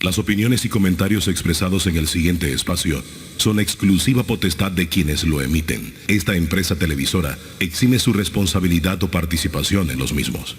Las opiniones y comentarios expresados en el siguiente espacio son exclusiva potestad de quienes lo emiten. Esta empresa televisora exime su responsabilidad o participación en los mismos.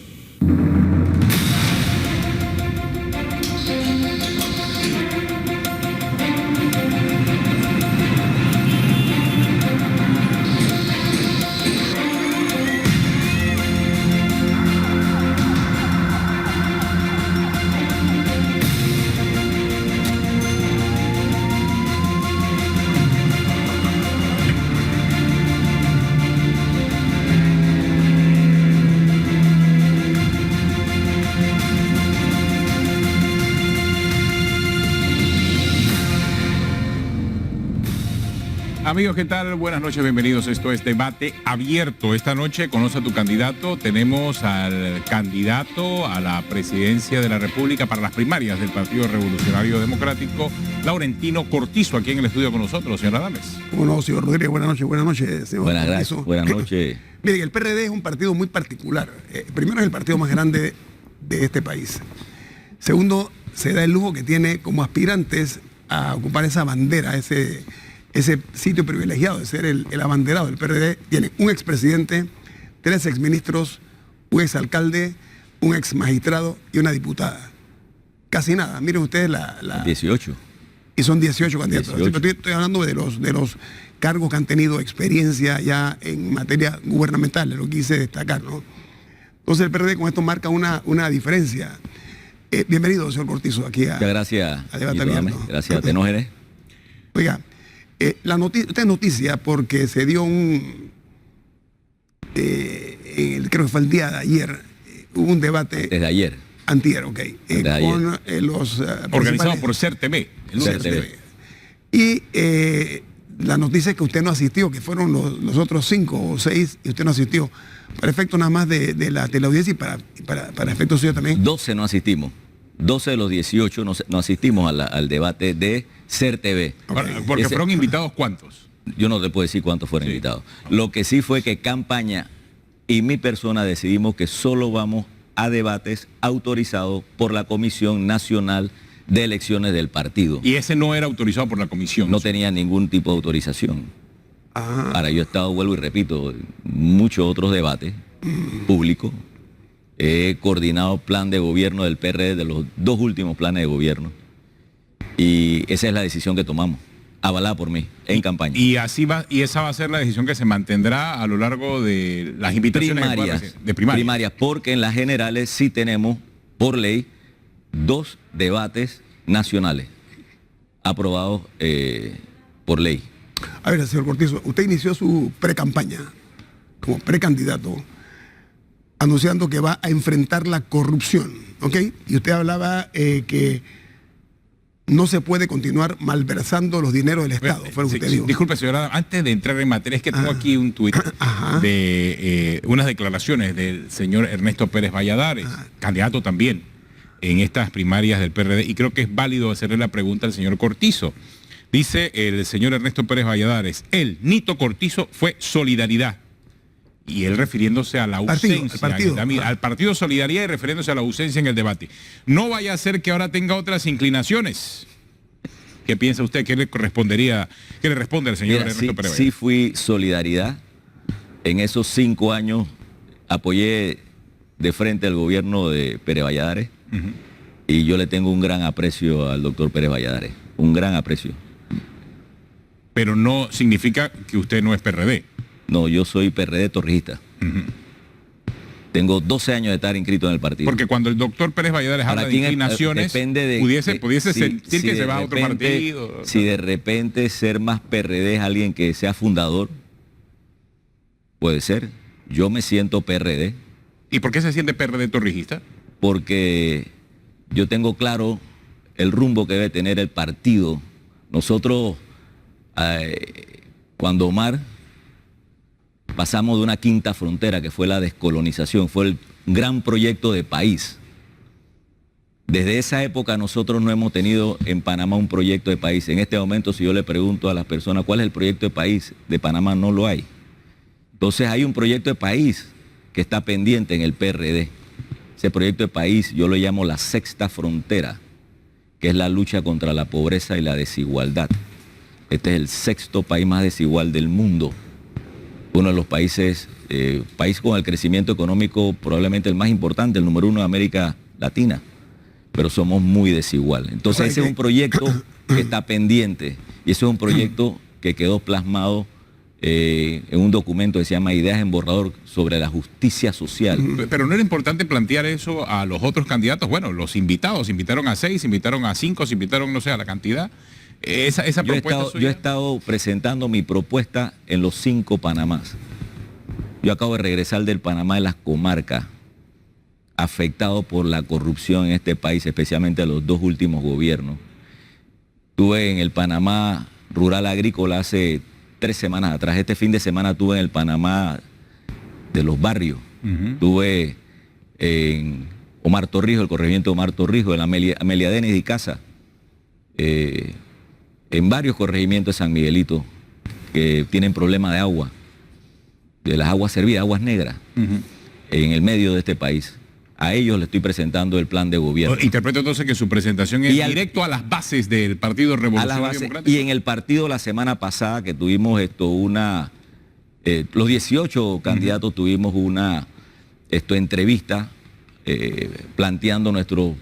Amigos, ¿qué tal? Buenas noches, bienvenidos. Esto es Debate Abierto. Esta noche conoce a tu candidato. Tenemos al candidato a la presidencia de la República para las primarias del Partido Revolucionario Democrático, Laurentino Cortizo, aquí en el estudio con nosotros, señor Adames. Bueno, señor Rodríguez, buenas noches, señor. Buenas gracias, buenas noches. Mire, el PRD es un partido muy particular. Primero, es el partido más grande de este país. Segundo, se da el lujo que tiene como aspirantes a ocupar esa bandera, ese sitio privilegiado de ser el abanderado del PRD. Tiene un expresidente, 3 exministros, un exalcalde, un exmagistrado y una diputada. Casi nada. Miren ustedes 18. Y son 18 candidatos. 18. Estoy hablando de los cargos que han tenido experiencia ya en materia gubernamental, es lo que quise destacar, ¿no? Entonces el PRD con esto marca una diferencia. Bienvenido, señor Cortizo, aquí a gracias, a Debate Abierto. Gracias, Tenógenes. Oiga, esta es noticia porque se dio creo que fue el día de ayer, hubo un debate. Desde ayer. Antier, ok. Con los... organizado por CERTV. CERTV. Y la noticia es que usted no asistió, que fueron los otros 5 o 6 y usted no asistió. Para efecto nada más de la audiencia y para efecto suyo también. 12 no asistimos. 12 de los 18 no asistimos al debate de CERTV. Okay. Porque fueron invitados, ¿cuántos? Yo no te puedo decir cuántos fueron invitados. Lo que sí fue que Campaña y mi persona decidimos que solo vamos a debates autorizados por la Comisión Nacional de Elecciones del partido. Y ese no era autorizado por la comisión. No tenía ningún tipo de autorización. Ahora, yo he estado, vuelvo y repito, en muchos otros debates públicos. He coordinado plan de gobierno del PRD, de los 2 últimos planes de gobierno. Y esa es la decisión que tomamos, avalada por mí, en campaña. Y esa va a ser la decisión que se mantendrá a lo largo de las invitaciones de primarias, porque en las generales sí tenemos, por ley, 2 debates nacionales aprobados por ley. A ver, señor Cortizo, usted inició su precampaña como precandidato anunciando que va a enfrentar la corrupción, ¿ok? Y usted hablaba que no se puede continuar malversando los dineros del Estado, fue lo que usted dijo. Disculpe, señora, antes de entrar en materia, es que tengo aquí un tuit de unas declaraciones del señor Ernesto Pérez Valladares, candidato también en estas primarias del PRD, y creo que es válido hacerle la pregunta al señor Cortizo. Dice el señor Ernesto Pérez Valladares, Nito Cortizo fue solidaridad. Y él refiriéndose a la ausencia, al partido Solidaridad, y refiriéndose a la ausencia en el debate. No vaya a ser que ahora tenga otras inclinaciones. ¿Qué piensa usted? ¿Qué le responde al señor Ernesto Pérez? Sí fui Solidaridad. En esos 5 años apoyé de frente al gobierno de Pérez Valladares. Y yo le tengo un gran aprecio al doctor Pérez Valladares. Un gran aprecio. Pero no significa que usted no es PRD. No, yo soy PRD torrijista. Tengo 12 años de estar inscrito en el partido. Porque cuando el doctor Pérez Valladares habla de inclinaciones, pudiese sentir que se va a otro partido. Si de repente ser más PRD es alguien que sea fundador, puede ser. Yo me siento PRD. ¿Y por qué se siente PRD torrijista? Porque yo tengo claro el rumbo que debe tener el partido. Nosotros, cuando Omar... pasamos de una quinta frontera que fue la descolonización, fue el gran proyecto de país. Desde esa época nosotros no hemos tenido en Panamá un proyecto de país. En este momento, si yo le pregunto a las personas cuál es el proyecto de país de Panamá, no lo hay. Entonces hay un proyecto de país que está pendiente en el PRD. Ese proyecto de país yo lo llamo la sexta frontera, que es la lucha contra la pobreza y la desigualdad. Este es el 6º país más desigual del mundo. Uno de los país con el crecimiento económico probablemente el más importante, el número 1 de América Latina, pero somos muy desiguales. Entonces ese es un proyecto que está pendiente y ese es un proyecto que quedó plasmado en un documento que se llama Ideas en Borrador sobre la justicia social. Pero no era importante plantear eso a los otros candidatos. Bueno, los invitados, invitaron a 6, invitaron a 5, se invitaron, no sé, a la cantidad. Esa propuesta yo he estado presentando mi propuesta en los 5 Panamás. Yo acabo de regresar del Panamá de las comarcas, afectado por la corrupción en este país, especialmente los 2 últimos gobiernos. Estuve en el Panamá rural agrícola hace 3 semanas atrás. Este fin de semana estuve en el Panamá de los barrios. Estuve en Omar Torrijos, el corregimiento de Omar Torrijos, en Amelia Denis y Casa. En varios corregimientos de San Miguelito que tienen problemas de agua, de las aguas servidas, aguas negras, en el medio de este país. A ellos le estoy presentando el plan de gobierno. Interpreto entonces que su presentación es directo a las bases del Partido Revolucionario Democrático. Y en el partido la semana pasada que tuvimos los 18 candidatos tuvimos una entrevista planteando nuestro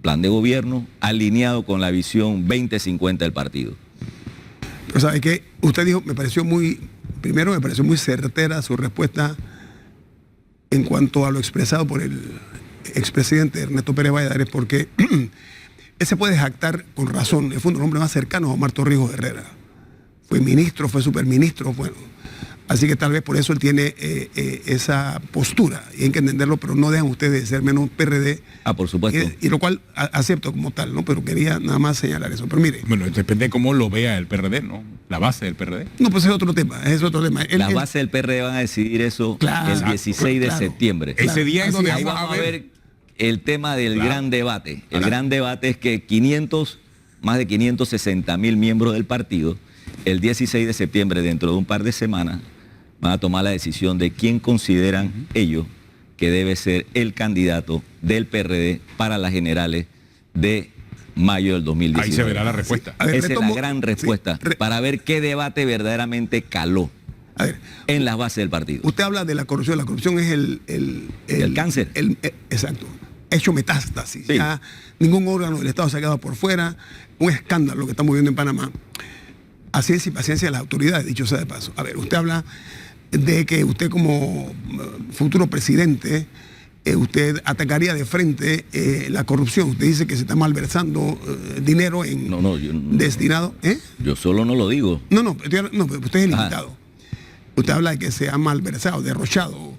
plan de gobierno alineado con la visión 2050 del partido. Pero sabe que usted dijo, me pareció muy certera su respuesta en cuanto a lo expresado por el expresidente Ernesto Pérez Valladares, porque él se puede jactar con razón, fue un hombre más cercano a Omar Torrijos Herrera. Fue ministro, fue superministro, bueno. Así que tal vez por eso él tiene esa postura, y hay que entenderlo, pero no dejan ustedes de ser menos PRD. Por supuesto. Y lo cual acepto como tal, ¿no? Pero quería nada más señalar eso. Pero mire. Bueno, depende de cómo lo vea el PRD, ¿no? La base del PRD. No, pues es otro tema, Las bases del PRD van a decidir eso el 16 de septiembre. Ese día es donde ahí vamos a ver el tema del gran debate. El gran debate es que más de 560.000 miembros del partido, el 16 de septiembre, dentro de un par de semanas, van a tomar la decisión de quién consideran ellos que debe ser el candidato del PRD para las generales de mayo del 2019. Ahí se verá la respuesta. Esa es la gran respuesta, para ver qué debate verdaderamente caló en las bases del partido. Usted habla de la corrupción. La corrupción es el cáncer. Exacto. Hecho metástasis. Sí. Ya ningún órgano del Estado se ha quedado por fuera. Un escándalo lo que estamos viendo en Panamá. A ciencia y paciencia de las autoridades, dicho sea de paso. A ver, usted habla de que usted como futuro presidente, usted atacaría de frente la corrupción. Usted dice que se está malversando dinero destinado. Yo solo no lo digo. No, usted es el invitado. Usted habla de que se ha malversado, derrochado,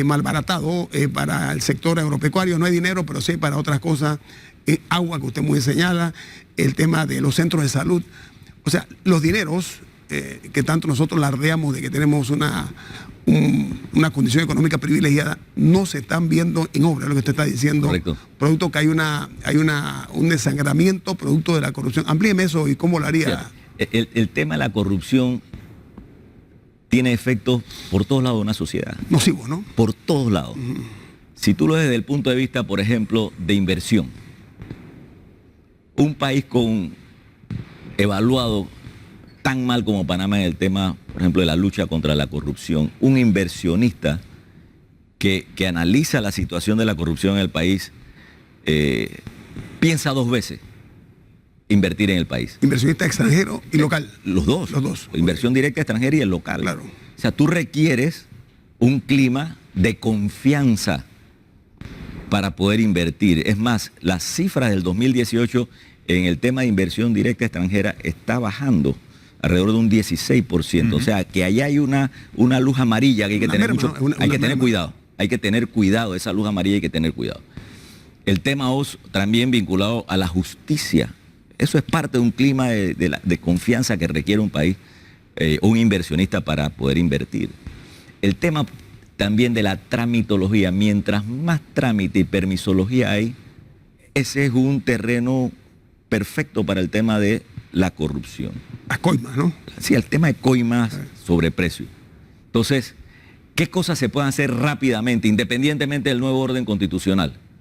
malbaratado para el sector agropecuario. No hay dinero, pero sí hay para otras cosas. Agua, que usted muy señala, el tema de los centros de salud. O sea, los dineros que tanto nosotros lardeamos de que tenemos una condición económica privilegiada, no se están viendo en obra, lo que usted está diciendo. Correcto. Producto que hay un desangramiento producto de la corrupción. Amplíeme eso y cómo lo haría. El tema de la corrupción tiene efectos por todos lados de una sociedad. Nocivo, ¿no? Por todos lados. Si tú lo ves desde el punto de vista, por ejemplo, de inversión, un país evaluado tan mal como Panamá en el tema, por ejemplo, de la lucha contra la corrupción, un inversionista que analiza la situación de la corrupción en el país, piensa 2 veces invertir en el país. Inversionista extranjero y local. Los dos. Inversión directa extranjera y el local. Claro. O sea, tú requieres un clima de confianza para poder invertir. Es más, las cifras del 2018 en el tema de inversión directa extranjera está bajando alrededor de un 16%. O sea, que allá hay una luz amarilla que hay que tener tener cuidado. Hay que tener cuidado, esa luz amarilla hay que tener cuidado. El tema también vinculado a la justicia. Eso es parte de un clima de confianza que requiere un país, un inversionista para poder invertir. El tema también de la tramitología. Mientras más trámite y permisología hay, ese es un terreno perfecto para el tema de la corrupción. Las coimas, ¿no? Sí, el tema de coimas, sobreprecio. Entonces, ¿qué cosas se pueden hacer rápidamente, independientemente del nuevo orden constitucional?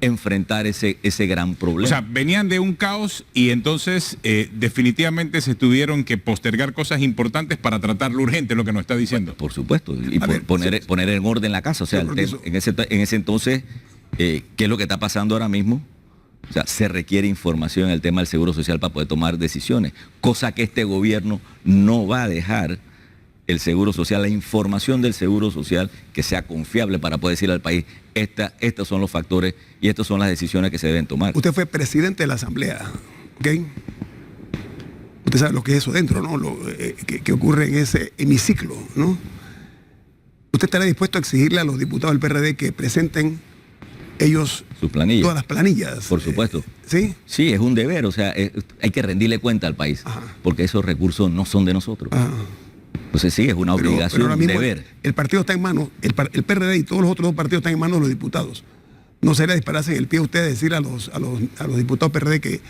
enfrentar ese gran problema. O sea, venían de un caos y entonces definitivamente se tuvieron que postergar cosas importantes para tratar lo urgente, lo que nos está diciendo. Por supuesto, y poner en orden la casa. O sea, en ese entonces, ¿qué es lo que está pasando ahora mismo? O sea, se requiere información en el tema del Seguro Social para poder tomar decisiones, cosa que este gobierno no va a dejar el Seguro Social, la información del Seguro Social que sea confiable para poder decir al país, estos son los factores y estas son las decisiones que se deben tomar. Usted fue presidente de la Asamblea, ¿ok? Usted sabe lo que es eso dentro, ¿no? Que ocurre en ese hemiciclo, ¿no? ¿Usted estará dispuesto a exigirle a los diputados del PRD que presenten ellos sus planillas, todas las planillas? Por supuesto. ¿Sí? Sí, es un deber, o sea, hay que rendirle cuenta al país, porque esos recursos no son de nosotros. Entonces sí, es una obligación, pero un deber. El partido está en manos, el PRD y todos los otros dos partidos están en manos de los diputados. No sería dispararse en el pie usted decir a los diputados PRD que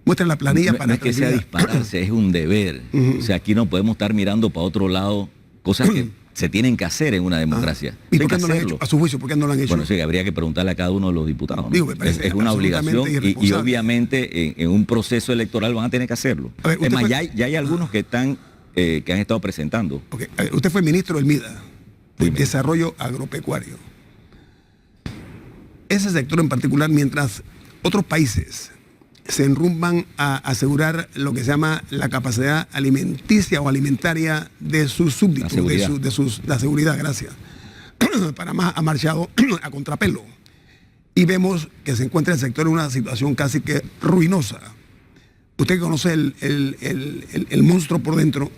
muestren la planilla para... No es que sea dispararse, es un deber. O sea, aquí no podemos estar mirando para otro lado cosas que se tienen que hacer en una democracia. ¿Y por qué no lo han hecho? A su juicio, ¿por qué no lo han hecho? Bueno, sí, habría que preguntarle a cada uno de los diputados, ¿no? Digo, me parece es una obligación y obviamente en un proceso electoral van a tener que hacerlo. Ver, es más, ya hay algunos que han estado presentando. Okay. Usted fue ministro del MIDA, de Desarrollo Agropecuario. Ese sector en particular, mientras otros países se enrumban a asegurar lo que se llama la capacidad alimenticia o alimentaria de sus súbditos, la seguridad, gracias. Panamá ha marchado a contrapelo y vemos que se encuentra el sector en una situación casi que ruinosa. Usted conoce el monstruo por dentro,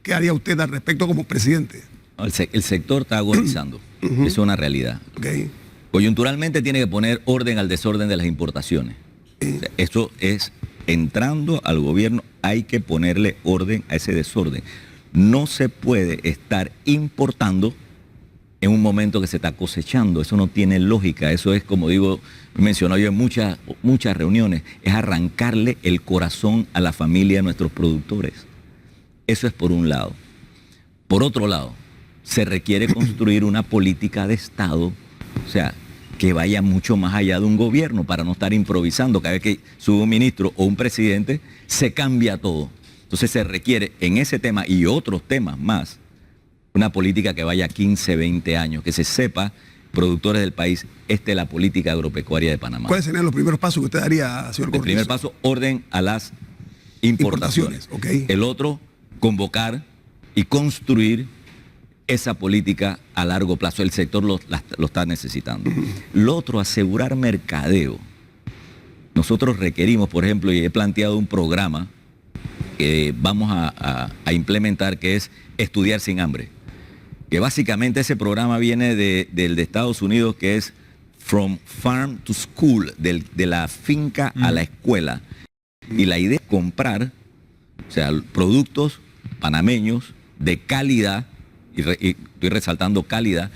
¿qué haría usted al respecto como presidente? El sector está agonizando, eso es una realidad. Okay. Coyunturalmente tiene que poner orden al desorden de las importaciones. O sea, eso es, entrando al gobierno, hay que ponerle orden a ese desorden. No se puede estar importando en un momento que se está cosechando, eso no tiene lógica, eso es, como digo, mencionado yo en muchas reuniones, es arrancarle el corazón a la familia de nuestros productores. Eso es por un lado. Por otro lado, se requiere construir una política de Estado, o sea, que vaya mucho más allá de un gobierno para no estar improvisando. Cada vez que sube un ministro o un presidente, se cambia todo. Entonces se requiere en ese tema y otros temas más, una política que vaya 15, 20 años, que se sepa, productores del país, esta es la política agropecuaria de Panamá. ¿Cuáles serían los primeros pasos que usted daría, señor Cortizo? El primer paso, orden a las importaciones. Okay. El otro, convocar y construir esa política a largo plazo. El sector lo está necesitando. Lo otro, asegurar mercadeo. Nosotros requerimos, por ejemplo, y he planteado un programa que vamos a implementar, que es Estudiar sin Hambre. Que básicamente ese programa viene del de Estados Unidos, que es From Farm to School, de la finca a la escuela. Y la idea es comprar, o sea, productos panameños de calidad, y estoy resaltando calidad,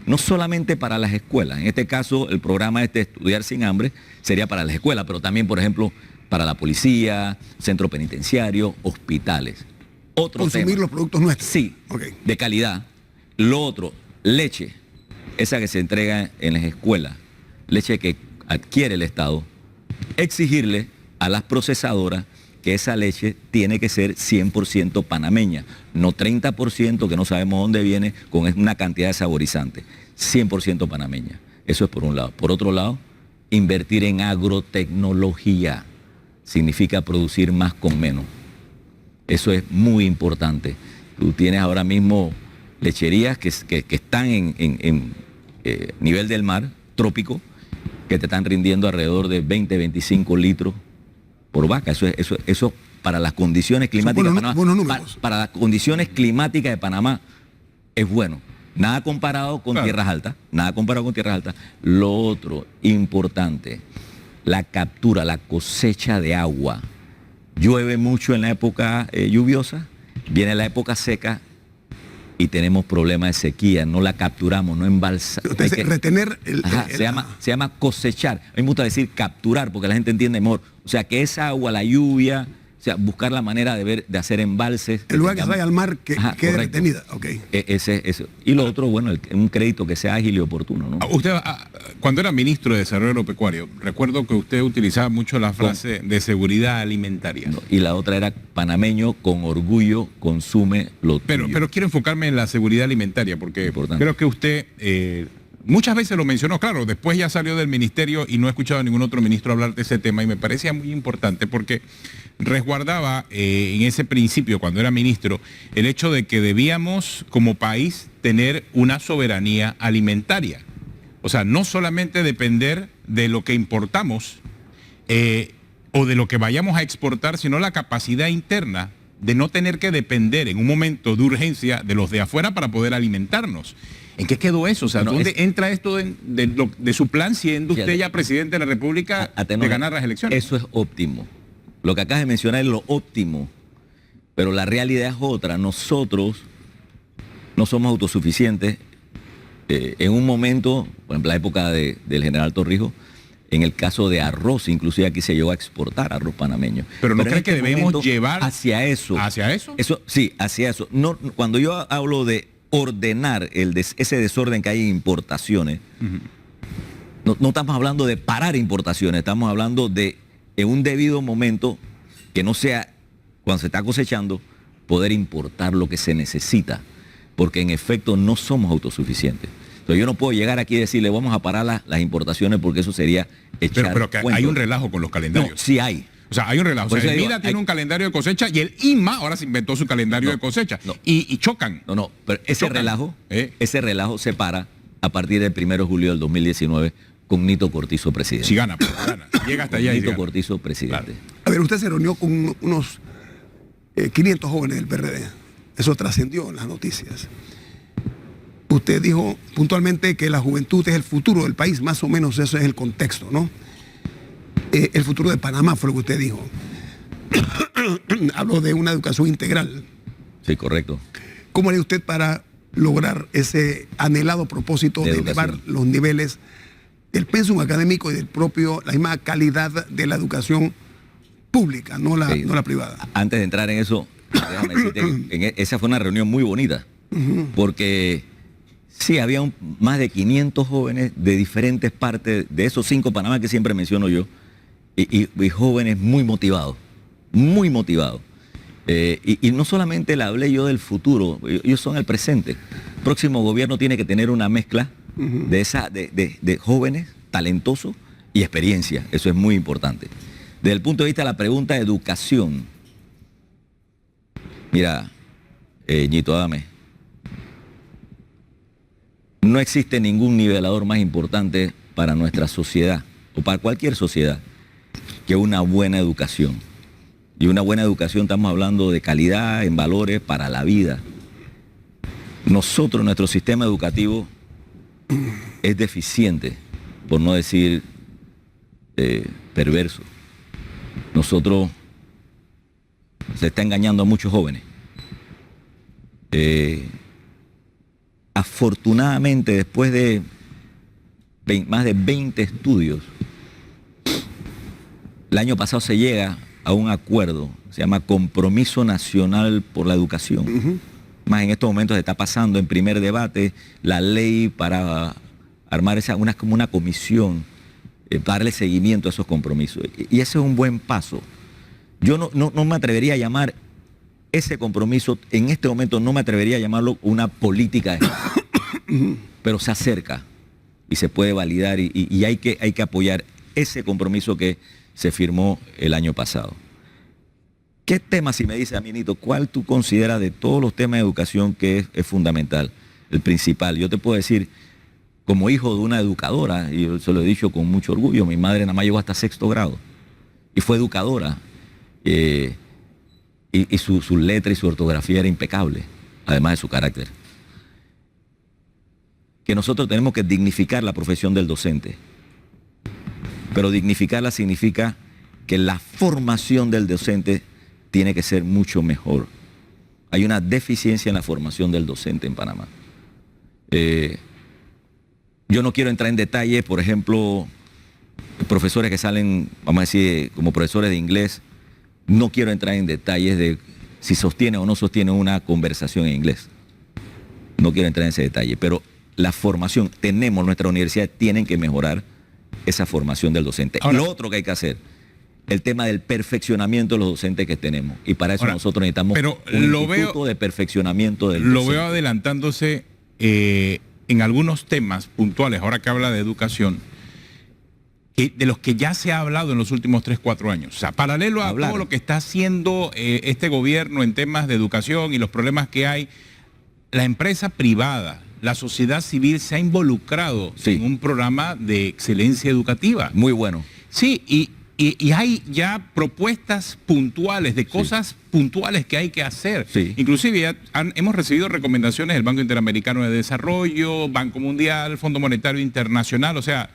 no solamente para las escuelas. En este caso, el programa Estudiar sin Hambre sería para las escuelas, pero también, por ejemplo, para la policía, centro penitenciario, hospitales. Consumir los productos nuestros. Sí, de calidad. Lo otro, leche, esa que se entrega en las escuelas, leche que adquiere el Estado, exigirle a las procesadoras que esa leche tiene que ser 100% panameña, no 30% que no sabemos dónde viene con una cantidad de saborizantes, 100% panameña. Eso es por un lado. Por otro lado, invertir en agrotecnología significa producir más con menos. Eso es muy importante. Tú tienes ahora mismo lecherías que están en nivel del mar, trópico, que te están rindiendo alrededor de 20, 25 litros por vaca. Eso para las condiciones climáticas de Panamá, para las condiciones climáticas de Panamá es bueno. Nada comparado con tierras altas, nada comparado con tierras altas. Lo otro importante, la captura, la cosecha de agua. Llueve mucho en la época lluviosa, viene la época seca y tenemos problemas de sequía, no la capturamos, no embalsamos. Retener se llama cosechar. A mí me gusta decir capturar porque la gente entiende mejor. O sea, que esa agua, la lluvia, o sea, buscar la manera de hacer embalses. El lugar que vaya al mar que quede retenida. Eso. Y lo otro, bueno, un crédito que sea ágil y oportuno, ¿no? Usted Cuando era ministro de Desarrollo Agropecuario, recuerdo que usted utilizaba mucho la frase de seguridad alimentaria. No, y la otra era panameño con orgullo consume lo tuyo. Pero quiero enfocarme en la seguridad alimentaria, porque Importante. creo que usted muchas veces lo mencionó, claro, después ya salió del ministerio y no he escuchado a ningún otro ministro hablar de ese tema, y me parecía muy importante porque resguardaba en ese principio, cuando era ministro, el hecho de que debíamos como país tener una soberanía alimentaria. O sea, no solamente depender de lo que importamos o de lo que vayamos a exportar, sino la capacidad interna de no tener que depender en un momento de urgencia de los de afuera para poder alimentarnos. ¿En qué quedó eso? O sea, Bueno, ¿dónde entra esto de su plan, siendo usted ya presidente de la República, de ganar las elecciones? Eso es óptimo. Lo que acabas de mencionar es lo óptimo, pero la realidad es otra. Nosotros no somos autosuficientes. En un momento, por ejemplo, la época del general Torrijos, en el caso de arroz, inclusive aquí se llegó a exportar arroz panameño. Pero ¿no en cree este que debemos momento, llevar hacia eso? ¿Hacia eso? Sí, hacia eso. No, cuando yo hablo de ordenar ese desorden que hay en importaciones, no estamos hablando de parar importaciones, estamos hablando de, en un debido momento, que no sea cuando se está cosechando, poder importar lo que se necesita, porque en efecto no somos autosuficientes. Entonces yo no puedo llegar aquí y decirle vamos a parar las importaciones, porque eso sería echar Pero que hay cuentos. un relajo con los calendarios. No, sí hay. O sea, hay un relajo. O Por sea, eso el digo, MIDA tiene hay- un calendario de cosecha y el INMA ahora se inventó su calendario No, de cosecha. no. Y chocan. No, pero Chocan. ese relajo se para a partir del 1 de julio del 2019 con Nito Cortizo presidente. Si gana, pues, gana. Llega hasta allá y Nito gana. Cortizo presidente. Claro. A ver, usted se reunió con unos 500 jóvenes del PRD. Eso trascendió en las noticias. Usted dijo puntualmente que la juventud es el futuro del país, más o menos ese es el contexto, ¿no? El futuro de Panamá fue lo que usted dijo. Habló de una educación integral. Sí, correcto. ¿Cómo haría usted para lograr ese anhelado propósito De de educación. elevar los niveles del pensum académico y la misma calidad de la educación pública, no la, Sí. no la privada? Antes de entrar en eso, déjame decirte que esa fue una reunión muy bonita, porque sí, había más de 500 jóvenes de diferentes partes, de esos 5 Panamá que siempre menciono yo, y jóvenes muy motivados, muy motivados. Y no solamente le hablé yo del futuro, ellos son el presente. El próximo gobierno tiene que tener una mezcla de jóvenes, talentosos y experiencia. Eso es muy importante. Desde el punto de vista de la pregunta de educación, mira, Ñito, dame. No existe ningún nivelador más importante para nuestra sociedad o para cualquier sociedad que una buena educación. Y una buena educación, estamos hablando de calidad en valores para la vida. Nosotros, nuestro sistema educativo es deficiente, por no decir perverso. Nosotros se está engañando a muchos jóvenes. Afortunadamente, después de más de 20 estudios, el año pasado se llega a un acuerdo, se llama Compromiso Nacional por la Educación. Más en estos momentos se está pasando en primer debate la ley para armar como una comisión, darle seguimiento a esos compromisos. Y ese es un buen paso. Yo no me atrevería a llamar ese compromiso, en este momento no me atrevería a llamarlo una política, pero se acerca y se puede validar y hay que apoyar ese compromiso que se firmó el año pasado. ¿Qué tema, si me dice a mí, Nito, cuál tú consideras de todos los temas de educación que es fundamental, el principal? Yo te puedo decir, como hijo de una educadora, y yo se lo he dicho con mucho orgullo, mi madre nada más llegó hasta 6º grado y fue educadora, y su letra y su ortografía era impecable, además de su carácter. Que nosotros tenemos que dignificar la profesión del docente, pero dignificarla significa que la formación del docente tiene que ser mucho mejor. Hay una deficiencia en la formación del docente en Panamá. Yo no quiero entrar en detalles, por ejemplo, profesores que salen, vamos a decir, como profesores de inglés, no quiero entrar en detalles de si sostiene o no sostiene una conversación en inglés. No quiero entrar en ese detalle, pero la formación. Nuestras universidades tienen que mejorar esa formación del docente. Ahora, lo otro que hay que hacer, el tema del perfeccionamiento de los docentes que tenemos. Y para eso nosotros necesitamos un instituto de perfeccionamiento del docente. Lo veo adelantándose en algunos temas puntuales, ahora que habla de educación, de los que ya se ha hablado en los últimos 3, 4 años. O sea, paralelo a todo lo que está haciendo este gobierno en temas de educación y los problemas que hay, la empresa privada, la sociedad civil se ha involucrado en un programa de excelencia educativa. Muy bueno. Sí, y hay ya propuestas puntuales de cosas puntuales que hay que hacer. Sí. Inclusive ya hemos recibido recomendaciones del Banco Interamericano de Desarrollo, Banco Mundial, Fondo Monetario Internacional. O sea,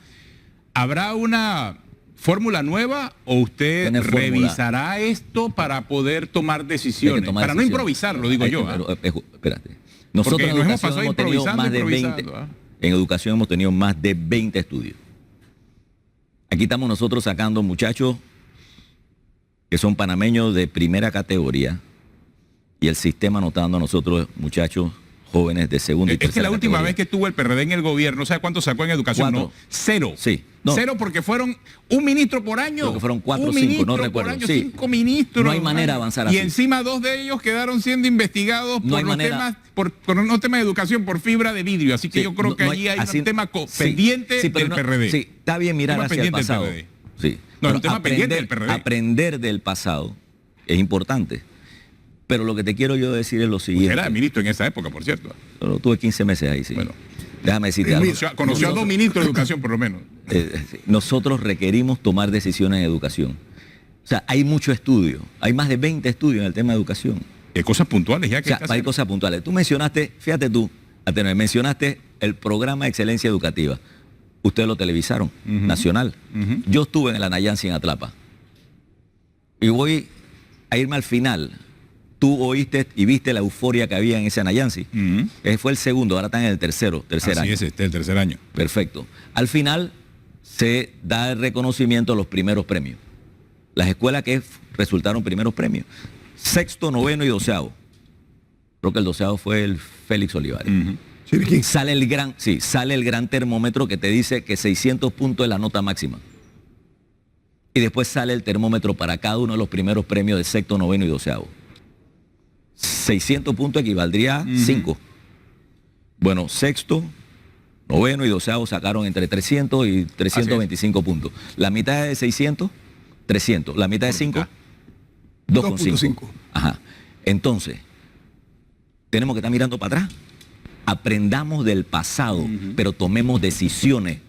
¿habrá una fórmula nueva o usted revisará esto para poder tomar decisiones? Para no improvisarlo, digo yo. Pero, espérate. Nosotros nos hemos pasado improvisando, más de 20, en educación hemos tenido más de 20 estudios. Aquí estamos nosotros sacando muchachos que son panameños de primera categoría y el sistema nos está dando a nosotros muchachos jóvenes de segunda y tercera Es que la última categoría. vez que tuvo el PRD en el gobierno, ¿sabe cuánto sacó en educación? 4. No, 0. Sí. No. 0 porque fueron un ministro por año. Creo que fueron 4 o 5, no recuerdo. Año, sí. 5 ministros. No hay manera de avanzar así. Y encima 2 de ellos quedaron siendo investigados No por hay los manera. temas, por unos temas de educación por fibra de vidrio. Así que yo creo que allí hay un tema pendiente del PRD. Sí, está bien mirar hacia el pasado. Sí. No, es un tema pendiente del PRD. Aprender del pasado es importante. Pero lo que te quiero yo decir es lo siguiente. Era ministro en esa época, por cierto. Pero tuve 15 meses ahí, sí. Bueno. Déjame decirte algo. Conoció a 2 ministros de educación, por lo menos. Nosotros requerimos tomar decisiones en educación. O sea, hay mucho estudio. Hay más de 20 estudios en el tema de educación. Hay cosas puntuales ya que hay cosas puntuales. Tú mencionaste, fíjate tú, Ateneo, mencionaste el programa de excelencia educativa. Ustedes lo televisaron, nacional. Yo estuve en el Anayansi en Atlapa. Y voy a irme al final. Tú oíste y viste la euforia que había en ese Anayansi. Ese fue el segundo, ahora están en el tercer año. Así es, el tercer año. Perfecto. Al final se da el reconocimiento a los primeros premios. Las escuelas que resultaron primeros premios. 6º, 9º y 12º. Creo que el 12º fue el Félix Olivares. Sale el gran termómetro que te dice que 600 puntos es la nota máxima. Y después sale el termómetro para cada uno de los primeros premios de 6º, 9º y 12º. 600 puntos equivaldría a 5. Bueno, 6º, 9º y 12º sacaron entre 300 y 325 puntos. La mitad de 600, 300. La mitad de 5, 2,5. Ajá. Entonces, tenemos que estar mirando para atrás. Aprendamos del pasado, pero tomemos decisiones.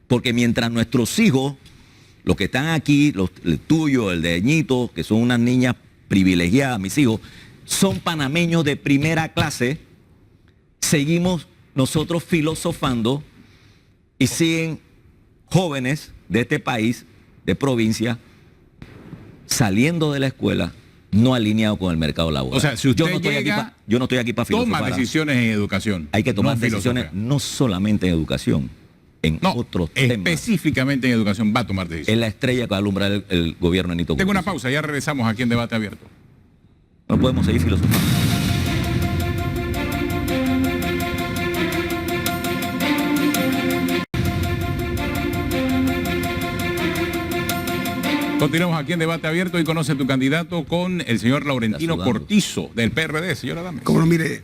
Porque mientras nuestros hijos, los que están aquí, el tuyo, el de Ñito, que son unas niñas privilegiadas, mis hijos, son panameños de primera clase, seguimos nosotros filosofando y siguen jóvenes de este país, de provincia, saliendo de la escuela, no alineados con el mercado laboral. O sea, si usted yo no estoy aquí para filosofar. Toma decisiones en educación. Hay que tomar decisiones no solamente en educación, en otros temas. Específicamente en educación va a tomar decisiones. Es la estrella que va a alumbrar el gobierno de Nito Cortizo. Tengo una pausa, ya regresamos aquí en Debate Abierto. No podemos seguir filosofando. Continuamos aquí en Debate Abierto y conoce tu candidato con el señor Laurentino Cortizo del PRD, señora Adames. Como no, mire,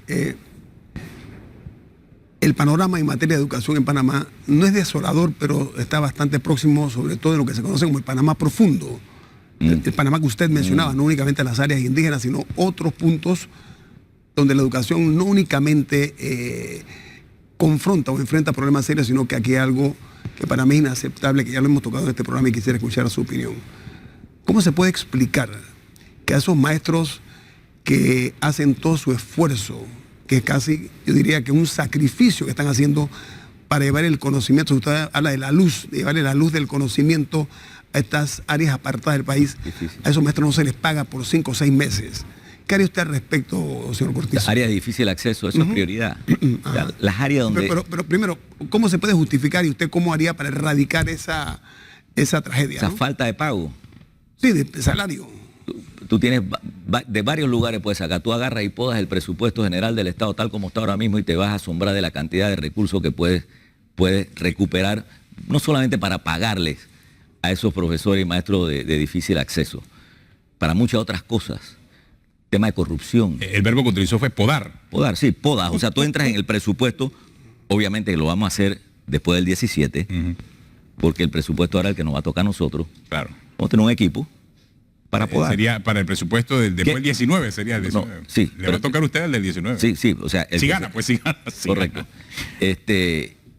el panorama en materia de educación en Panamá no es desolador, pero está bastante próximo, sobre todo en lo que se conoce como el Panamá profundo. El Panamá que usted mencionaba, no únicamente las áreas indígenas, sino otros puntos donde la educación no únicamente confronta o enfrenta problemas serios, sino que aquí hay algo que para mí es inaceptable, que ya lo hemos tocado en este programa y quisiera escuchar su opinión. ¿Cómo se puede explicar que a esos maestros que hacen todo su esfuerzo, que es casi, yo diría que un sacrificio que están haciendo para llevar el conocimiento, usted habla de la luz, de llevarle la luz del conocimiento a estas áreas apartadas del país, a esos maestros no se les paga por 5 o 6 meses? ¿Qué haría usted al respecto, señor Cortizo? Las áreas de difícil acceso, eso es prioridad. Las áreas donde... Pero primero, ¿cómo se puede justificar y usted cómo haría para erradicar esa tragedia? Esa falta de pago. Sí, de salario. tú tienes de varios lugares puedes sacar. Tú agarras y podas el presupuesto general del Estado tal como está ahora mismo y te vas a asombrar de la cantidad de recursos que puedes recuperar, no solamente para pagarles a esos profesores y maestros de difícil acceso, para muchas otras cosas. Tema de corrupción. El verbo que utilizó fue podar. Podar, sí, podas. O sea, tú entras en el presupuesto, obviamente lo vamos a hacer después del 17, porque el presupuesto ahora es el que nos va a tocar a nosotros. Claro. Vamos a tener un equipo para podar. Sería para el presupuesto después del 19, sería el 19. No, sí. Le va a tocar a usted el del 19. Sí, o sea... Si gana, pues si gana. Correcto.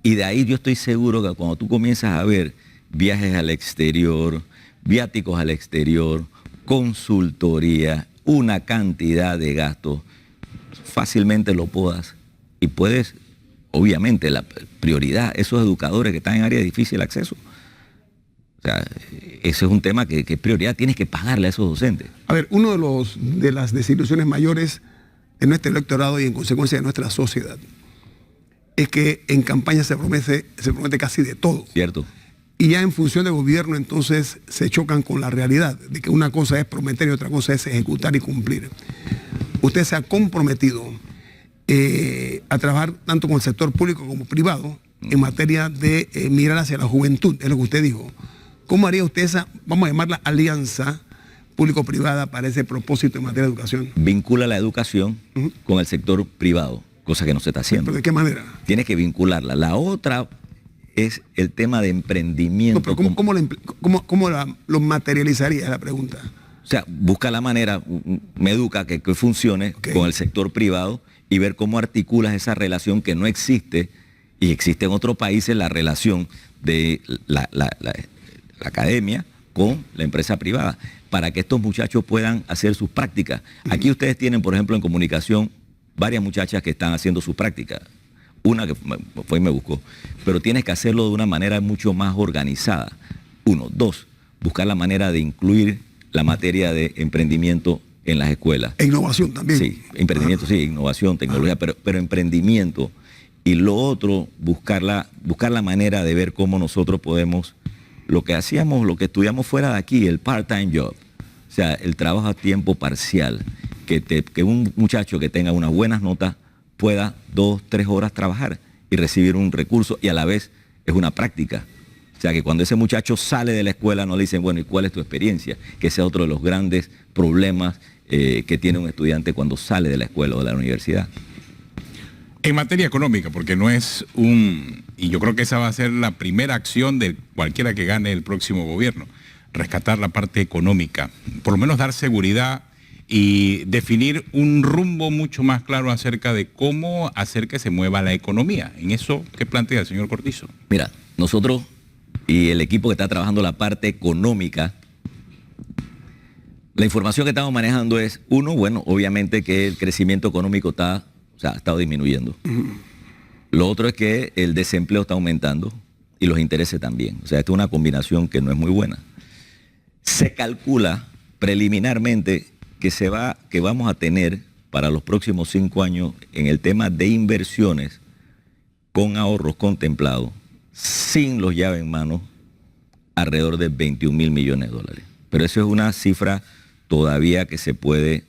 Y de ahí yo estoy seguro que cuando tú comienzas a ver viajes al exterior, viáticos al exterior, consultoría, una cantidad de gastos, fácilmente lo podas y puedes, obviamente, la prioridad, esos educadores que están en área de difícil acceso. O sea, ese es un tema que es prioridad, tienes que pagarle a esos docentes. A ver, uno de las desilusiones mayores de nuestro electorado y en consecuencia de nuestra sociedad es que en campaña se promete casi de todo. Cierto. Y ya en función de gobierno entonces se chocan con la realidad de que una cosa es prometer y otra cosa es ejecutar y cumplir. Usted se ha comprometido a trabajar tanto con el sector público como privado en materia de mirar hacia la juventud, es lo que usted dijo. ¿Cómo haría usted esa, vamos a llamarla alianza público-privada para ese propósito en materia de educación? Vincula la educación con el sector privado, cosa que no se está haciendo. ¿Pero de qué manera? Tienes que vincularla. La otra es el tema de emprendimiento. No, pero ¿cómo lo materializaría? Es la pregunta. O sea, busca la manera, me educa que funcione con el sector privado y ver cómo articulas esa relación que no existe y existe en otros países, la relación de la academia con la empresa privada, para que estos muchachos puedan hacer sus prácticas. Aquí ustedes tienen, por ejemplo, en comunicación, varias muchachas que están haciendo sus prácticas. Una que fue y me buscó, pero tienes que hacerlo de una manera mucho más organizada. 1, 2, buscar la manera de incluir la materia de emprendimiento en las escuelas. E innovación también. Sí, emprendimiento, sí, innovación, tecnología, pero emprendimiento. Y lo otro, buscar la manera de ver cómo nosotros podemos, lo que hacíamos, lo que estudiamos fuera de aquí, el part-time job, o sea, el trabajo a tiempo parcial, que un muchacho que tenga unas buenas notas pueda 2, 3 horas trabajar y recibir un recurso y a la vez es una práctica. O sea, que cuando ese muchacho sale de la escuela no le dicen, bueno, ¿y cuál es tu experiencia? Que ese es otro de los grandes problemas que tiene un estudiante cuando sale de la escuela o de la universidad. En materia económica, porque no es y yo creo que esa va a ser la primera acción de cualquiera que gane el próximo gobierno, rescatar la parte económica, por lo menos dar seguridad y definir un rumbo mucho más claro acerca de cómo hacer que se mueva la economía. En eso, ¿qué plantea el señor Cortizo? Mira, nosotros y el equipo que está trabajando la parte económica, la información que estamos manejando es, uno, bueno, obviamente que el crecimiento económico ha estado disminuyendo. Lo otro es que el desempleo está aumentando y los intereses también. O sea, esto es una combinación que no es muy buena. Se calcula preliminarmente que vamos a tener para los próximos 5 años en el tema de inversiones con ahorros contemplados, sin los llaves en mano, alrededor de 21 mil millones de dólares. Pero eso es una cifra todavía que se puede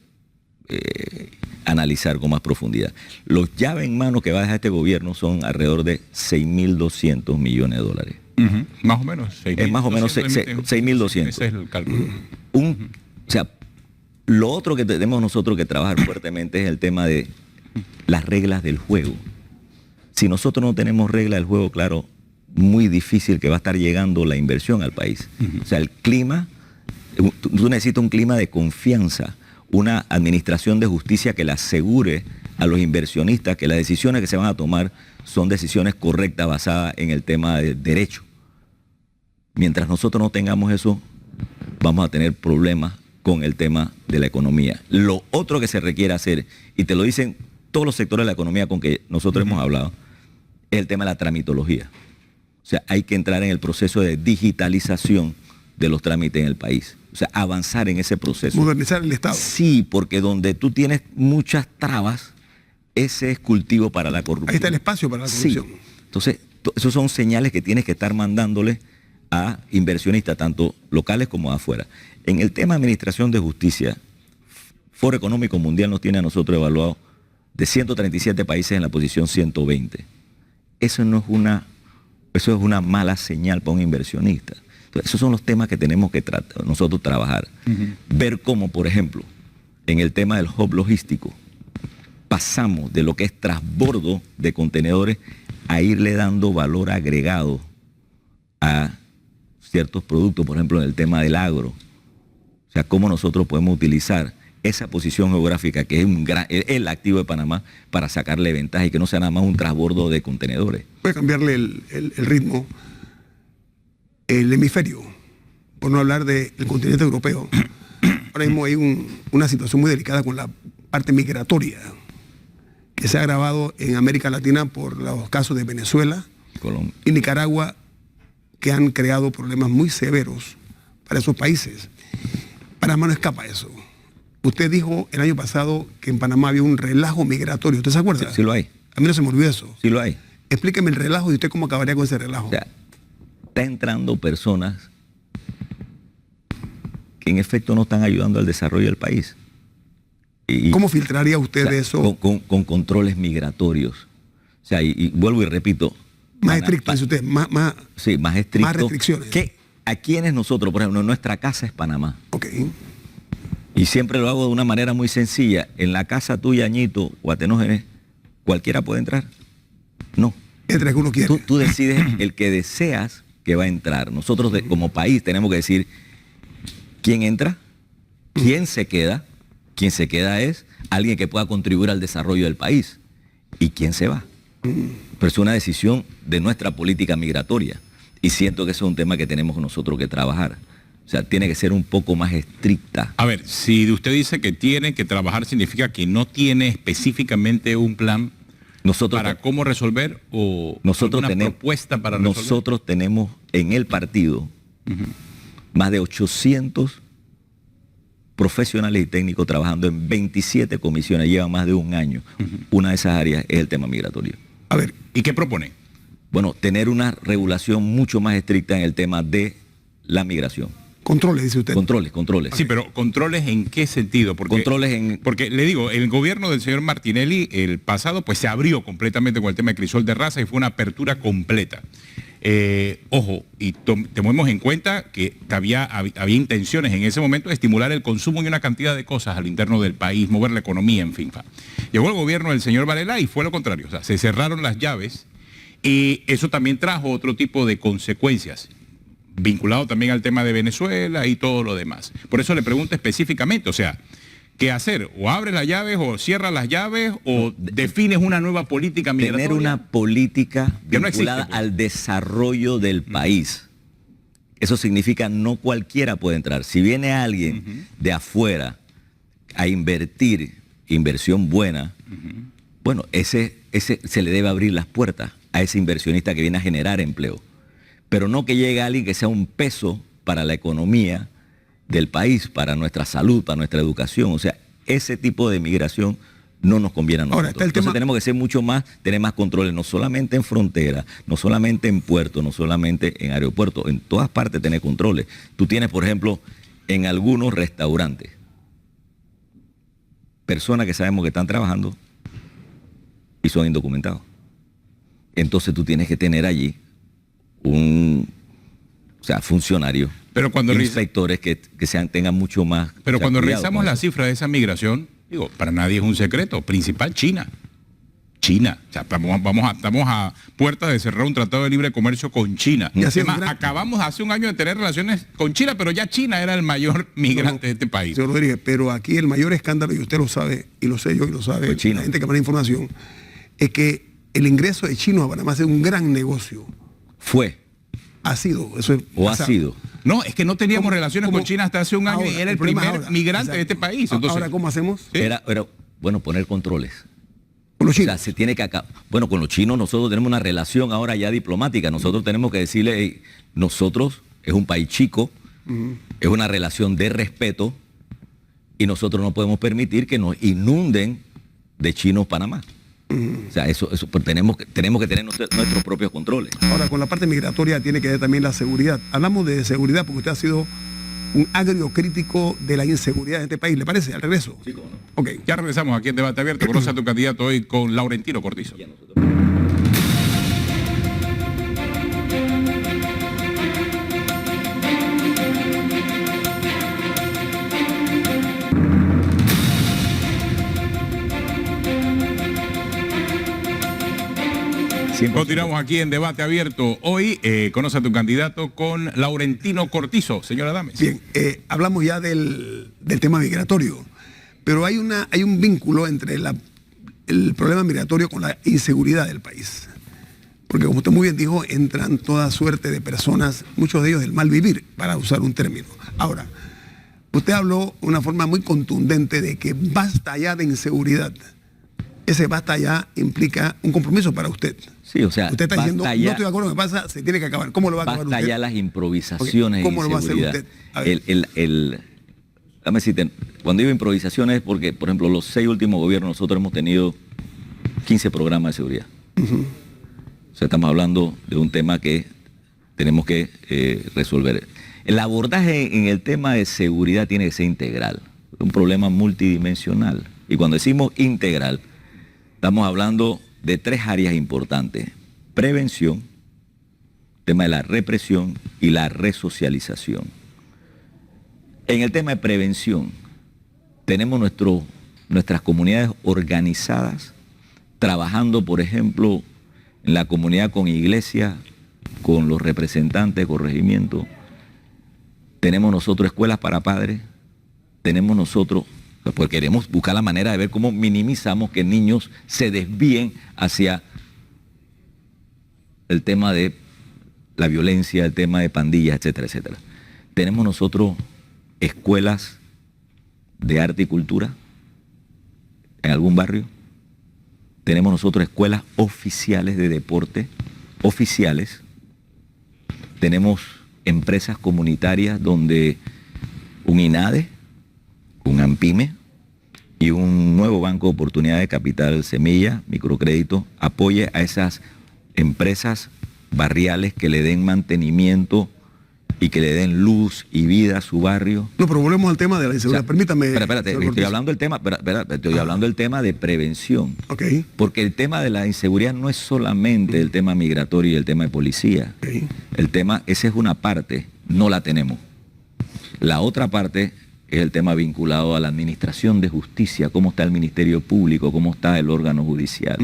analizar con más profundidad. Los llaves en mano que va a dejar este gobierno son alrededor de 6.200 millones de dólares. Más o menos. Es más o menos 6.200. Ese es el cálculo. O sea, lo otro que tenemos nosotros que trabajar fuertemente es el tema de las reglas del juego. Si nosotros no tenemos reglas del juego, claro, muy difícil que va a estar llegando la inversión al país. O sea, el clima, tú necesitas un clima de confianza, una administración de justicia que le asegure a los inversionistas que las decisiones que se van a tomar son decisiones correctas basadas en el tema de derecho. Mientras nosotros no tengamos eso, vamos a tener problemas con el tema de la economía. Lo otro que se requiere hacer, y te lo dicen todos los sectores de la economía con que nosotros hemos hablado, es el tema de la tramitología. O sea, hay que entrar en el proceso de digitalización de los trámites en el país. O sea, avanzar en ese proceso. Modernizar el Estado. Sí, porque donde tú tienes muchas trabas, ese es cultivo para la corrupción. Ahí está el espacio para la corrupción. Sí. Entonces, esos son señales que tienes que estar mandándole a inversionistas, tanto locales como de afuera. En el tema de administración de justicia, Foro Económico Mundial nos tiene a nosotros evaluados de 137 países en la posición 120. Eso es una mala señal para un inversionista. Entonces, esos son los temas que tenemos que nosotros trabajar. Ver cómo, por ejemplo, en el tema del hub logístico, pasamos de lo que es transbordo de contenedores a irle dando valor agregado a ciertos productos, por ejemplo, en el tema del agro. O sea, cómo nosotros podemos utilizar esa posición geográfica que es el activo de Panamá para sacarle ventaja y que no sea nada más un transbordo de contenedores. Voy a cambiarle el ritmo. El hemisferio, por no hablar del continente europeo, ahora mismo hay una situación muy delicada con la parte migratoria que se ha agravado en América Latina por los casos de Venezuela y Nicaragua, que han creado problemas muy severos para esos países. Panamá no escapa a eso. Usted dijo el año pasado que en Panamá había un relajo migratorio. ¿Usted se acuerda? Sí lo hay. A mí no se me olvidó eso. Sí lo hay. Explíqueme el relajo y usted cómo acabaría con ese relajo. O sea, está entrando personas que en efecto no están ayudando al desarrollo del país. ¿Cómo filtraría usted eso? Con controles migratorios. O sea, y vuelvo y repito. Más estricto, dice usted, sí, más estricto. Más restricciones. Que a quienes nosotros, por ejemplo, nuestra casa es Panamá. Ok. Y siempre lo hago de una manera muy sencilla. En la casa tuya, Ñito o Atenógenes, ¿cualquiera puede entrar? No. Entra que uno quiere. Tú decides el que deseas que va a entrar. Nosotros como país tenemos que decir quién entra, quién se queda. Quien se queda es alguien que pueda contribuir al desarrollo del país. ¿Y quién se va? Pero es una decisión de nuestra política migratoria. Y siento que eso es un tema que tenemos nosotros que trabajar. O sea, tiene que ser un poco más estricta. A ver, si usted dice que tiene que trabajar, significa que no tiene específicamente un plan para cómo resolver o una propuesta para resolver. Nosotros tenemos en el partido más de 800 profesionales y técnicos trabajando en 27 comisiones, llevan más de un año. Una de esas áreas es el tema migratorio. A ver, ¿y qué propone? Bueno, tener una regulación mucho más estricta en el tema de la migración. Controles, dice usted. Controles. Sí, pero ¿controles en qué sentido? Porque le digo, el gobierno del señor Martinelli, el pasado, pues se abrió completamente con el tema de crisol de raza y fue una apertura completa. Ojo, y tomemos en cuenta que había intenciones en ese momento de estimular el consumo y una cantidad de cosas al interno del país, mover la economía, en fin. Llegó el gobierno del señor Varela y fue lo contrario. O sea, se cerraron las llaves y eso también trajo otro tipo de consecuencias, vinculado también al tema de Venezuela y todo lo demás. Por eso le pregunto específicamente, o sea, ¿qué hacer? ¿O abres las llaves o cierras las llaves o defines una nueva política migratoria? Tener una política vinculada no existe, al desarrollo del país. Eso significa no cualquiera puede entrar. Si viene alguien de afuera a invertir, inversión buena, bueno, ese se le debe abrir las puertas a ese inversionista que viene a generar empleo. Pero no que llegue alguien que sea un peso para la economía del país, para nuestra salud, para nuestra educación. O sea, ese tipo de migración no nos conviene a nosotros. Ahora, entonces tenemos que ser mucho más, tener más controles, no solamente en frontera, no solamente en puertos, no solamente en aeropuertos, en todas partes tener controles. Tú tienes, por ejemplo, en algunos restaurantes, personas que sabemos que están trabajando y son indocumentados. Entonces tú tienes que tener allí funcionarios, pero cuando inspectores que tengan mucho más. Pero cuando revisamos la cifra de esa migración, digo, para nadie es un secreto, principal China. O sea, estamos a puertas de cerrar un tratado de libre comercio con China. Y además, acabamos hace un año de tener relaciones con China, pero ya China era el mayor migrante de este país. Señor Rodríguez, pero aquí el mayor escándalo, y usted lo sabe, y lo sé yo, y lo sabe la gente que maneja información, es que el ingreso de chinos a Panamá es un gran negocio. Ha sido. Ha sido. No, es que no teníamos relaciones con China hasta hace un año y era el primer migrante de este país. Entonces, ahora, ¿cómo hacemos? ¿Sí? Era poner controles. Con los chinos. O sea, se tiene que acabar. Bueno, con los chinos nosotros tenemos una relación ahora ya diplomática. Nosotros tenemos que decirle, hey, nosotros es un país chico, es una relación de respeto y nosotros no podemos permitir que nos inunden de chinos Panamá. O sea, pero tenemos que tener nuestros propios controles. Ahora, con la parte migratoria tiene que ver también la seguridad. Hablamos de seguridad porque usted ha sido un agrio crítico de la inseguridad en este país. ¿Le parece? Al regreso. Sí, cómo no. Ok. Ya regresamos aquí en Debate Abierto. Conoce a tu candidato hoy con Laurentino Cortizo. Continuamos aquí en Debate Abierto. Hoy conoce a tu candidato con Laurentino Cortizo. Señora Adames. Bien, hablamos ya del tema migratorio, pero hay un vínculo entre el problema migratorio con la inseguridad del país. Porque como usted muy bien dijo, entran toda suerte de personas, muchos de ellos del mal vivir, para usar un término. Ahora, usted habló de una forma muy contundente de que basta ya de inseguridad. Ese basta ya implica un compromiso para usted. Sí, o sea, usted está diciendo, no estoy de acuerdo con lo que pasa, se tiene que acabar. ¿Cómo lo va a acabar usted? Basta ya las improvisaciones. ¿Cómo lo va a hacer usted? A ver. Dame decirte, cuando digo improvisaciones es porque, por ejemplo, los 6 últimos gobiernos nosotros hemos tenido 15 programas de seguridad. O sea, estamos hablando de un tema que tenemos que resolver. El abordaje en el tema de seguridad tiene que ser integral, un problema multidimensional. Y cuando decimos integral, estamos hablando de 3 áreas importantes: prevención, tema de la represión y la resocialización. En el tema de prevención, tenemos nuestras comunidades organizadas, trabajando, por ejemplo, en la comunidad con iglesia, con los representantes de corregimiento. Tenemos nosotros escuelas para padres, tenemos nosotros, porque queremos buscar la manera de ver cómo minimizamos que niños se desvíen hacia el tema de la violencia, el tema de pandillas, etcétera, etcétera. Tenemos nosotros escuelas de arte y cultura en algún barrio. Tenemos nosotros escuelas oficiales de deporte, oficiales. Tenemos empresas comunitarias donde un INADE, un AMPIME y un nuevo Banco de Oportunidad de Capital Semilla, microcrédito, apoye a esas empresas barriales que le den mantenimiento y que le den luz y vida a su barrio. No, pero volvemos al tema de la inseguridad. O sea, permítame. Espérate, estoy hablando del tema de prevención. Okay. Porque el tema de la inseguridad no es solamente el tema migratorio y el tema de policía. Okay. El tema, esa es una parte, no la tenemos. La otra parte es el tema vinculado a la administración de justicia, cómo está el Ministerio Público, cómo está el órgano judicial,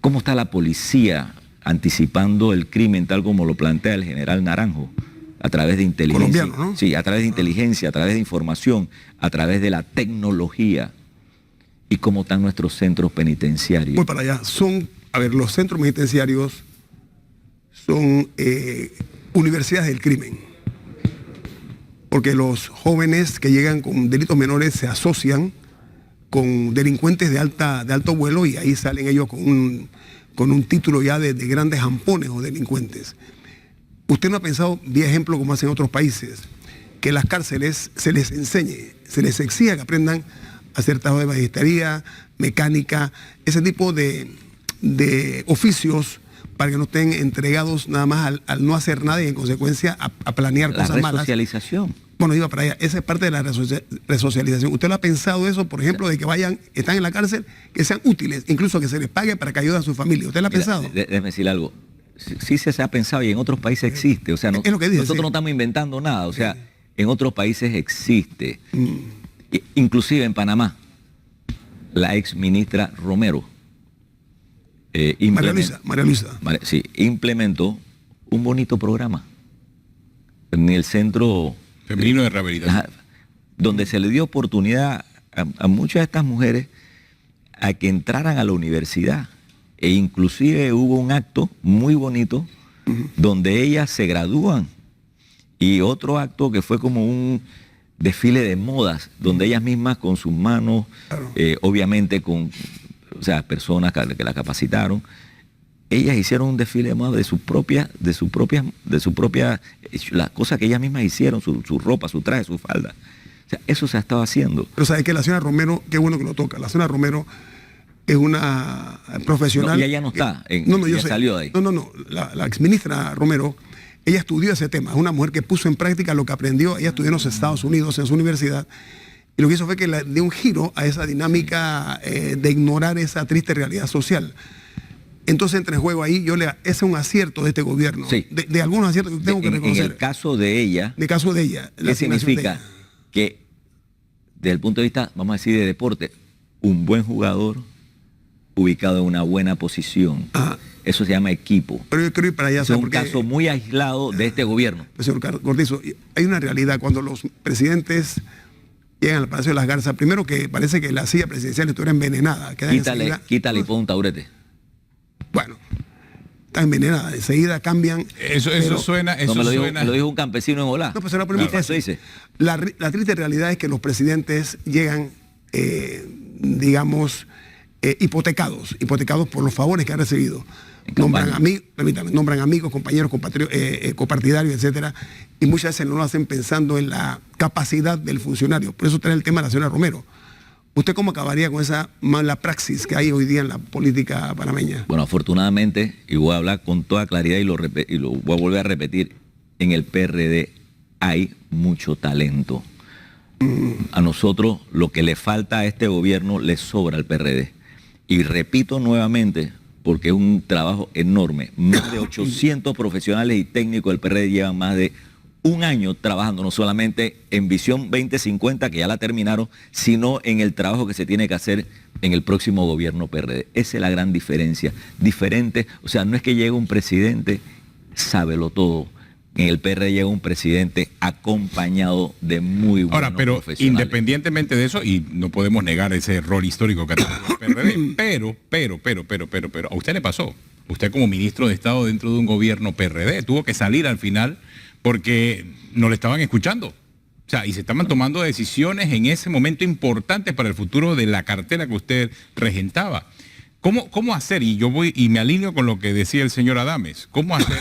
cómo está la policía anticipando el crimen tal como lo plantea el general Naranjo, a través de inteligencia. Colombiano, ¿no? Sí, a través de inteligencia, a través de información, a través de la tecnología. Y cómo están nuestros centros penitenciarios. Voy para allá. Los centros penitenciarios son universidades del crimen. Porque los jóvenes que llegan con delitos menores se asocian con delincuentes de alto vuelo y ahí salen ellos con un título ya de grandes ampones o delincuentes. ¿Usted no ha pensado, vía ejemplo, como hacen otros países, que en las cárceles se les enseñe, se les exija que aprendan a hacer trabajo de magistería, mecánica, ese tipo de oficios para que no estén entregados nada más al no hacer nada y en consecuencia a planear cosas malas? La resocialización. Bueno, iba para allá. Esa es parte de la resocialización. ¿Usted lo ha pensado eso, por ejemplo, de que están en la cárcel, que sean útiles, incluso que se les pague para que ayuden a su familia? ¿Usted lo ha pensado? Déjeme decir algo. Sí se ha pensado y en otros países existe. O sea, es lo que dice, nosotros no estamos inventando nada. O sea, en otros países existe. Inclusive en Panamá, la ex ministra Romero María Luisa. Sí, implementó un bonito programa en el centro femenino de rehabilitación, donde se le dio oportunidad a muchas de estas mujeres a que entraran a la universidad. E inclusive hubo un acto muy bonito donde ellas se gradúan y otro acto que fue como un desfile de modas donde ellas mismas con sus manos, claro, obviamente con personas que las capacitaron, ellas hicieron un desfile de modas de su propia, las cosas que ellas mismas hicieron, su ropa, su traje, su falda. O sea, eso se ha estado haciendo. Pero sabe que la señora Romero, qué bueno que lo toca, la señora Romero es una profesional. No, y ella no está, yo ya sé. salió de ahí. No, la exministra Romero, ella estudió ese tema, es una mujer que puso en práctica lo que aprendió, ella estudió en los Estados Unidos, en su universidad, y lo que hizo fue que le dio un giro a esa dinámica de ignorar esa triste realidad social. Entonces entra en juego ahí, ese es un acierto de este gobierno, Sí. de algunos aciertos que tengo que reconocer. En el caso de ella, ¿qué significa? Que desde el punto de vista, vamos a decir, de deporte, un buen jugador ubicado en una buena posición. Ajá. Eso se llama equipo. Pero yo quiero ir para allá. Es un caso muy aislado de este gobierno. Señor Cortizo, hay una realidad cuando los presidentes llegan al Palacio de las Garzas, primero que parece que la silla presidencial estuviera envenenada. Quítale y pon un taburete. Bueno, está envenenada, enseguida cambian. Eso suena. Me lo dijo un campesino en Olá. No, pues será por muy fácil. Dice. La triste realidad es que los presidentes llegan, digamos, hipotecados por los favores que han recibido. Nombran amigos, compañeros, copartidarios, etcétera, y muchas veces no lo hacen pensando en la capacidad del funcionario. Por eso trae el tema de la señora Romero. ¿Usted cómo acabaría con esa mala praxis que hay hoy día en la política panameña? Bueno, afortunadamente, y voy a hablar con toda claridad y lo voy a volver a repetir, en el PRD hay mucho talento. A nosotros lo que le falta a este gobierno le sobra al PRD. Y repito nuevamente, porque es un trabajo enorme, más de 800 profesionales y técnicos del PRD llevan más de un año trabajando, no solamente en Visión 2050, que ya la terminaron, sino en el trabajo que se tiene que hacer en el próximo gobierno PRD. Esa es la gran diferencia. Diferente, o sea, no es que llegue un presidente, sábelo todo. En el PRD llega un presidente acompañado de muy buenos profesionales. Independientemente de eso, y no podemos negar ese error histórico que ha tenido el PRD, pero a usted le pasó. Usted como ministro de Estado dentro de un gobierno PRD tuvo que salir al final porque no le estaban escuchando. O sea, y se estaban tomando decisiones en ese momento importantes para el futuro de la cartera que usted regentaba. ¿Cómo hacer? Y yo voy y me alineo con lo que decía el señor Adames. ¿Cómo hacer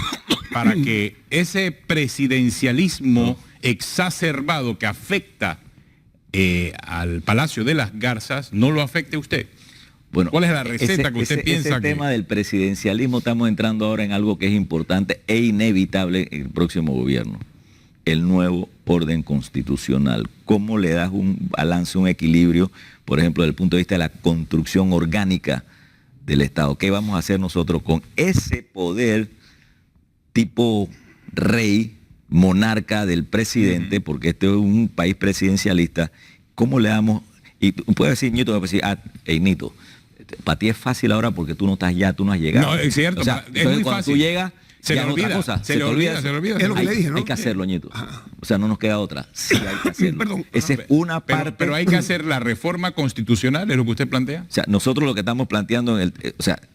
para que ese presidencialismo exacerbado que afecta al Palacio de las Garzas no lo afecte a usted? Bueno, ¿cuál es la receta que usted piensa? Ese tema del presidencialismo, estamos entrando ahora en algo que es importante e inevitable en el próximo gobierno. El nuevo orden constitucional. ¿Cómo le das un balance, un equilibrio, por ejemplo, desde el punto de vista de la construcción orgánica del Estado? ¿Qué vamos a hacer nosotros con ese poder tipo rey, monarca del presidente? Porque este es un país presidencialista. ¿Cómo le damos? Y tú puedes decir, Ñito, puedes decir, Nito, para ti es fácil ahora porque tú no estás ya, tú no has llegado. No, es cierto, o sea, es muy cuando fácil. tú llegas, se le olvida, se le olvida. Es lo que le dije, ¿no? Hay que hacerlo, Ñito. O sea, no nos queda otra. Sí, hay que hacerlo. Perdón. Esa es una parte. Pero hay que hacer la reforma constitucional, ¿es lo que usted plantea? O sea, nosotros lo que estamos planteando,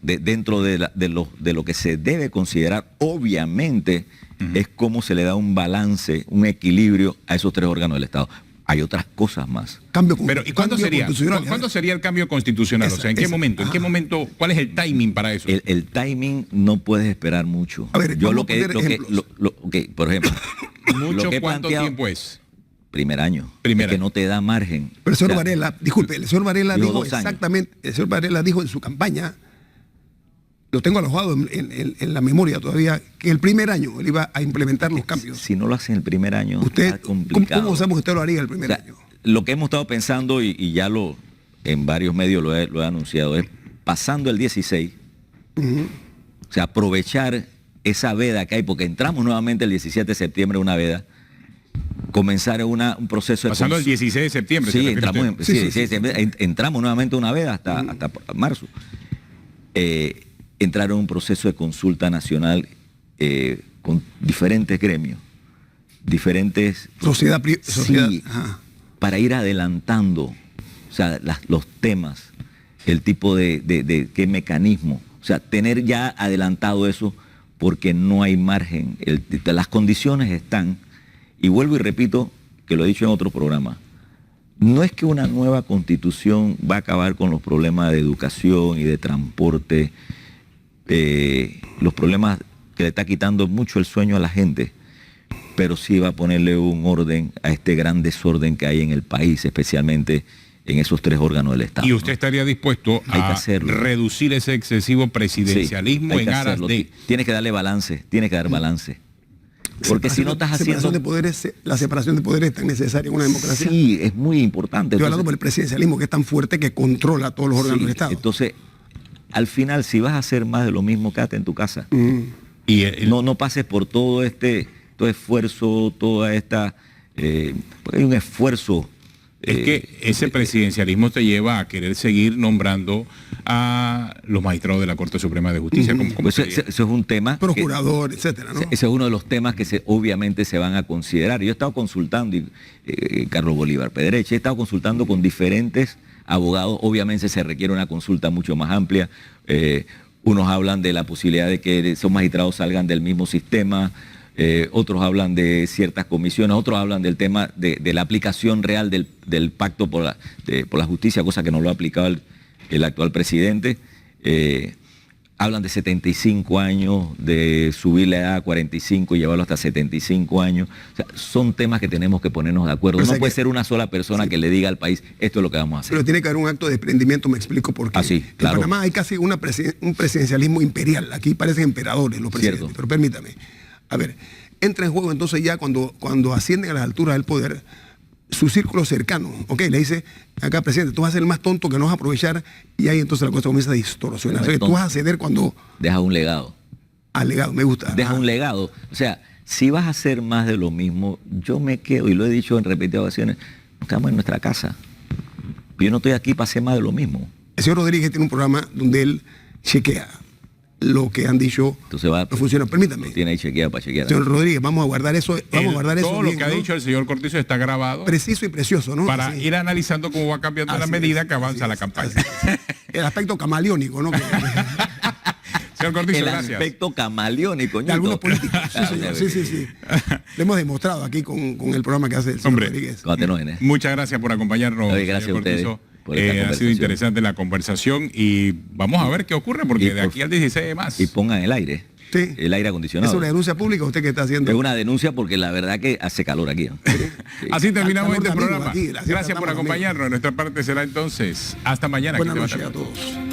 dentro de lo que se debe considerar, obviamente, es cómo se le da un balance, un equilibrio a esos tres órganos del Estado. Hay otras cosas más. Pero ¿y cuándo sería? ¿Cuándo sería el cambio constitucional? O sea, ¿en qué momento? ¿Cuál es el timing para eso? El timing no puedes esperar mucho. A ver, yo por ejemplo, ¿Cuánto tiempo es? Primer año. Que no te da margen. Pero el señor Varela, disculpe, el señor Varela dijo 2 años. exactamente, el señor Varela dijo en su campaña, lo tengo alojado en la memoria todavía, que el primer año él iba a implementar los cambios. Si no lo hace en el primer año, usted, está complicado. ¿Cómo sabemos que usted lo haría el primer año? Lo que hemos estado pensando, y ya en varios medios lo he anunciado, es pasando el 16, o sea, aprovechar esa veda que hay, porque entramos nuevamente el 17 de septiembre una veda, comenzar un proceso de... Pasando el 16 de septiembre. Sí, entramos nuevamente una veda hasta marzo. Entrar en un proceso de consulta nacional con diferentes gremios, diferentes... Sociedad. Sí, para ir adelantando, o sea, los temas, el tipo de qué mecanismo, o sea, tener ya adelantado eso, porque no hay margen. Las condiciones están, y vuelvo y repito, que lo he dicho en otro programa, no es que una nueva constitución va a acabar con los problemas de educación y de transporte, los problemas que le está quitando mucho el sueño a la gente, pero sí va a ponerle un orden a este gran desorden que hay en el país, especialmente en esos 3 órganos del Estado. ¿Y usted estaría dispuesto Hay que a hacerlo. reducir ese excesivo presidencialismo Sí, hay en que aras hacerlo. de... Tienes que darle balance, tienes que dar balance. Porque si no estás haciendo... La separación de poderes es tan necesaria en una democracia. Sí, es muy importante. Estoy hablando por el presidencialismo, que es tan fuerte que controla todos los órganos Sí, del Estado. entonces, al final, si vas a hacer más de lo mismo, quédate en tu casa. Y No pases por todo esfuerzo, toda esta... porque hay un esfuerzo. es que ese presidencialismo te lleva a querer seguir nombrando a los magistrados de la Corte Suprema de Justicia. Como Pues eso es un tema... Procurador, etcétera, ¿no? Ese es uno de los temas que obviamente se van a considerar. Yo he estado consultando, Carlos Bolívar Pedreche, he estado consultando con diferentes abogados. Obviamente se requiere una consulta mucho más amplia. Unos hablan de la posibilidad de que esos magistrados salgan del mismo sistema, otros hablan de ciertas comisiones, otros hablan del tema de la aplicación real del pacto por la justicia, cosa que no lo ha aplicado el actual presidente. Hablan de 75 años, de subir la edad a 45 y llevarlo hasta 75 años. O sea, son temas que tenemos que ponernos de acuerdo. No puede ser una sola persona que le diga al país, esto es lo que vamos a hacer. Pero tiene que haber un acto de desprendimiento, me explico por qué. Ah, sí, claro. En Panamá hay casi un presidencialismo imperial. Aquí parecen emperadores los presidentes. Cierto. Pero permítame. A ver, entra en juego entonces ya cuando ascienden a las alturas del poder, su círculo cercano, ¿ok? Le dice, acá presidente, tú vas a ser el más tonto que no vas a aprovechar, y ahí entonces la cosa comienza a distorsionar. O sea, tú vas a ceder cuando... Deja un legado. Al legado, me gusta. Deja un legado. O sea, si vas a hacer más de lo mismo, yo me quedo, y lo he dicho en repetidas ocasiones, nos quedamos en nuestra casa. Yo no estoy aquí para hacer más de lo mismo. El señor Rodríguez tiene un programa donde él chequea lo que han dicho. Entonces va, no funciona. Permítame. Lo tiene ahí chequeado para chequear. Señor Rodríguez, vamos a guardar eso. Vamos a guardar eso todo bien, lo que ha ¿no? dicho el señor Cortizo está grabado Preciso y precioso, ¿no? para Así. ir analizando cómo va cambiando la Así medida es, que avanza así la es, campaña. así es. El aspecto camaleónico, ¿no? Señor Cortizo, El gracias. aspecto camaleónico, De algunos políticos. Sí, Ah, señor. ok. Sí. Lo hemos demostrado aquí con el programa que hace el señor Hombre. Rodríguez. Cuátenos, Muchas gracias por acompañarnos. Oye, gracias señor a ustedes Cortizo. por esta Ha sido conversación. interesante la conversación y vamos a ver qué ocurre, porque Y de por- aquí al 16 de más. Y pongan el aire. Sí. El aire ¿Es acondicionado. una denuncia pública usted que está haciendo? Es una denuncia porque la verdad que hace calor aquí, ¿no? Sí. Así terminamos Calor este de amigo programa. aquí, la ciudad Gracias por estamos amigos. acompañarnos. De nuestra parte será entonces hasta mañana. Buenas Que te vaya noches a bien. todos.